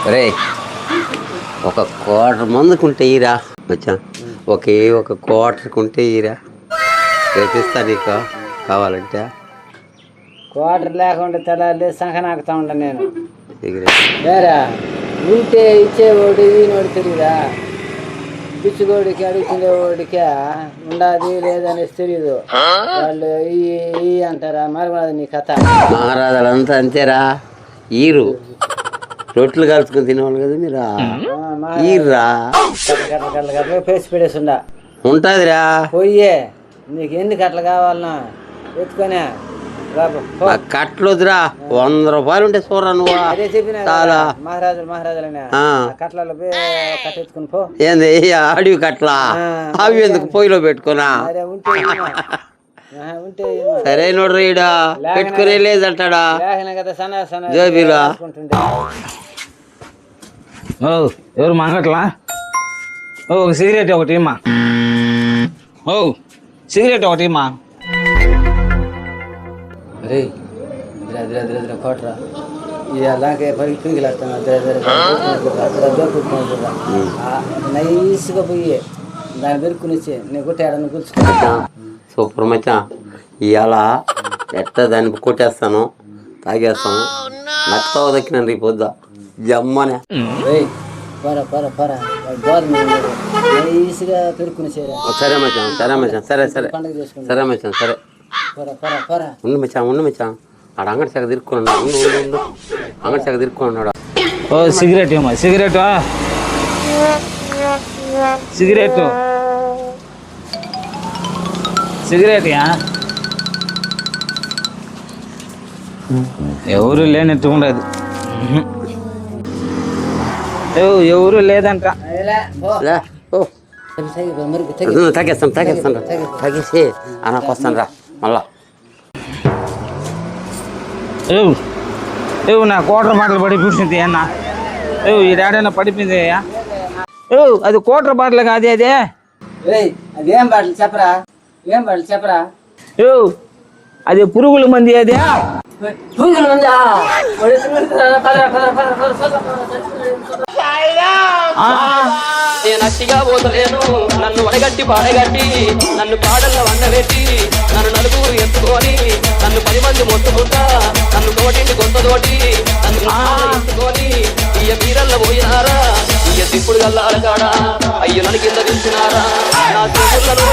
రే ఒక క్వార్టర్ మందుకుంటే ఇరా వచ్చా ఒక క్వార్టర్కుంటే ఇరా రేపిస్తా నీకు కావాలంటే. క్వార్టర్ లేకుండా తెల్లాలి సంకనాకుతా ఉండ నేను వేరా ఉంటే ఇచ్చేవాడు ఈనోడు తెలియదా, పిచ్చుకోడికి అడుగుతుండేవాడికే ఉండదు లేదనేసి తెలియదు. వాళ్ళు ఈ అంటారా మరి నీ కథ. మహారాజులంతా అంతేరా, ఈరు రొట్లు కలుసుకొని తినేవాళ్ళు కదా మీరు. ఈర్రా పేసి పెడేసిండా ఉంటుందిరా. పోయే నీకు ఎన్ని కట్టలు కావాలన్నా ఎత్తుకొనే కట్టలు వద్దురా, 100 రూపాయలు ఉంటే చూడరా నువ్వు. అదే చెప్పిన చాలా మహారాజులనే కట్లలో కట్టెత్తుకుని పో. ఏంది అడవి కట్లా, అవి ఎందుకు పొయ్యిలో పెట్టుకున్నా. ఉంటే సరే నోడ్రు ఈడ పెట్టుకునే లేదంటాడా కదా సన్న సన్న జోబీలో. ఎవరు మాట్లాడలా? ఒక సిగరెట్ ఒకటి ఇమ్మా. సిగరెట్ ఒకటి ఇమ్మా. రే కోట్రా ఇలాగే పీకిలేస్తాను నైస్గా పోయి దాన్ని పెరుక్కుని వచ్చి నీ కొట్టాడని కూర్చుకో. సూపర్ మచ్చా, ఇవాళ ఎట్లా దాన్ని కొట్టేస్తాను, తాగేస్తాను. నక్కతో దక్కినాను రేపు పొద్దు జమ్మనే. నైస్గా పెరుక్కుని చేరా. సరే మచ్చా సరే మచ్చా సరే సరే సరే మచ్చా సరే ఉండు మచ్చా ఆడ అంగడి శాఖ తిరుక్కున్నాడు. అంగడి శాఖ తిరుక్కున్నాడు. సిగరెట్ ఏమో సిగరెట్ సిగరెట్ సిగరెట్ ఎవరు లేనట్టు ఉండదు. ఎవరు లేదంట. తాగేస్తాను తాగేసి నాకు వస్తాను రా మళ్ళా. నా కోటర్ బాటలు పడిపోయింది అన్న. ఈ డాడైనా పడిపోయింది. అది కోటర్ బాటలు కాదు. అదే అదేం బాటలు చెప్పరా, ఏం బాటలు చెప్పరా. అది పురుగుల మంది. అదే పురుగుల మందా? నేను అట్టిగా పోతలేను, నన్ను వడగట్టి పాడగట్టి నన్ను పాడల్లో వండబెట్టి నన్ను నలుగురు ఎత్తుకొని నన్ను 10 మంది మొత్తుకుంటా నన్ను తోటింటి కొంతతోటి నన్ను ఎత్తుకొని ఇయ్య మీరల్లో పోయినారా, ఇయ్య దిప్పుడు గల్లాల కాడా అయ్యో నన్ను కింద దించినారా. నా చేతులను